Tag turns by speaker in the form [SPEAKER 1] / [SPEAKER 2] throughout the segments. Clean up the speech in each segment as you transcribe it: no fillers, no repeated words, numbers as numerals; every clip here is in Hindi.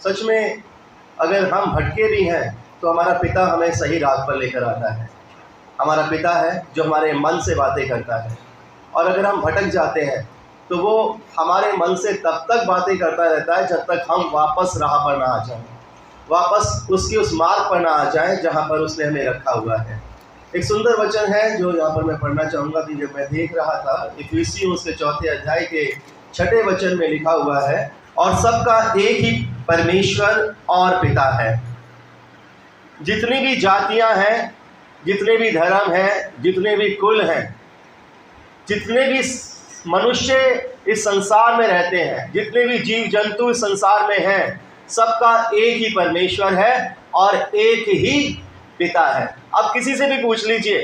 [SPEAKER 1] सच में अगर हम भटके भी हैं तो हमारा पिता हमें सही राह पर लेकर आता है। हमारा पिता है जो हमारे मन से बातें करता है, और अगर हम भटक जाते हैं तो वो हमारे मन से तब तक बातें करता रहता है जब तक हम वापस राह पर ना आ जाएं, वापस उसकी उस मार्ग पर ना आ जाएं जहाँ पर उसने हमें रखा हुआ है। एक सुंदर वचन है जो यहाँ पर मैं पढ़ना चाहूँगा कि जब मैं देख रहा था, इफिसियों उसके 4 अध्याय के 6 वचन में लिखा हुआ है, और सबका एक ही परमेश्वर और पिता है। जितनी भी जातियाँ हैं, जितने भी धर्म हैं, जितने भी कुल हैं, जितने भी मनुष्य इस संसार में रहते हैं, जितने भी जीव जंतु इस संसार में हैं, सबका एक ही परमेश्वर है और एक ही पिता है। अब किसी से भी पूछ लीजिए,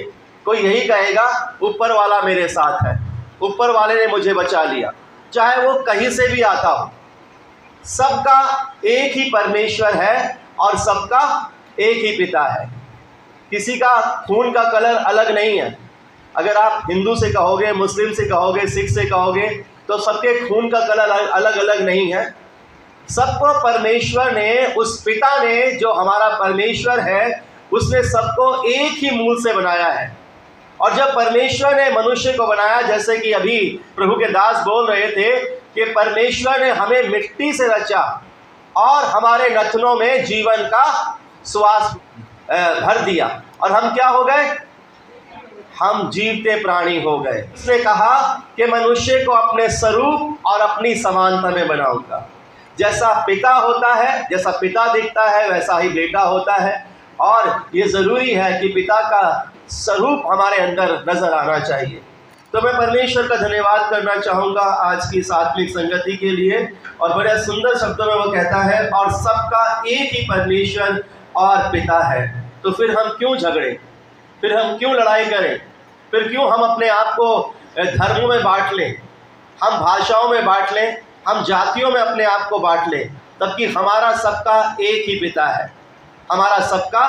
[SPEAKER 1] कोई यही कहेगा ऊपर वाला मेरे साथ है, ऊपर वाले ने मुझे बचा लिया, चाहे वो कहीं से भी आता हो। सबका एक ही परमेश्वर है और सबका एक ही पिता है। किसी का खून का कलर अलग नहीं है। अगर आप हिंदू से कहोगे, मुस्लिम से कहोगे, सिख से कहोगे, तो सबके खून का कलर अलग अलग नहीं है। सबको परमेश्वर ने, उस पिता ने जो हमारा परमेश्वर है, उसने सबको एक ही मूल से बनाया है। और जब परमेश्वर ने मनुष्य को बनाया, जैसे कि अभी प्रभु के दास बोल रहे थे कि परमेश्वर ने हमें मिट्टी से रचा और हमारे नथनों में जीवन का श्वास भर दिया, और हम क्या हो गए? हम जीवते प्राणी हो गए। उसने कहा कि मनुष्य को अपने स्वरूप और अपनी समानता में बनाऊंगा। जैसा पिता होता है, जैसा पिता दिखता है, वैसा ही बेटा होता है। और ये ज़रूरी है कि पिता का स्वरूप हमारे अंदर नज़र आना चाहिए। तो मैं परमेश्वर का धन्यवाद करना चाहूँगा आज की इस आत्मिक संगति के लिए। और बड़े सुंदर शब्दों में वो कहता है, और सबका एक ही परमेश्वर और पिता है। तो फिर हम क्यों झगड़ें? फिर हम क्यों लड़ाई करें? फिर क्यों हम अपने आप को धर्मों में बांट लें, हम भाषाओं में बांट लें, हम जातियों में अपने आप को बांट लें, तबकि हमारा सबका एक ही पिता है, हमारा सबका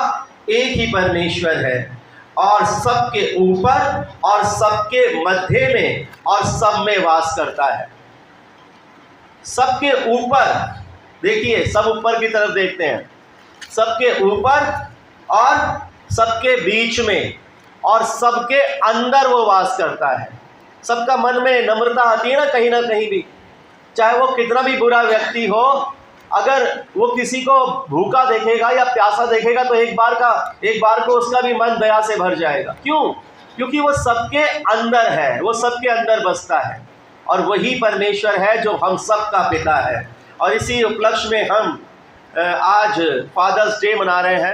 [SPEAKER 1] एक ही परमेश्वर है, और सबके ऊपर और सबके मध्य में और सब में वास करता है। सबके ऊपर, देखिए, सब ऊपर की तरफ देखते हैं, सबके ऊपर और सबके बीच में और सबके अंदर वो वास करता है। सबका मन में नम्रता आती है ना कहीं भी, चाहे वो कितना भी बुरा व्यक्ति हो, अगर वो किसी को भूखा देखेगा या प्यासा देखेगा तो एक बार को उसका भी मन दया से भर जाएगा। क्यों? क्योंकि वो सबके अंदर है, वो सबके अंदर बसता है, और वही परमेश्वर है जो हम सबका पिता है। और इसी उपलक्ष्य में हम आज फादर्स डे मना रहे हैं।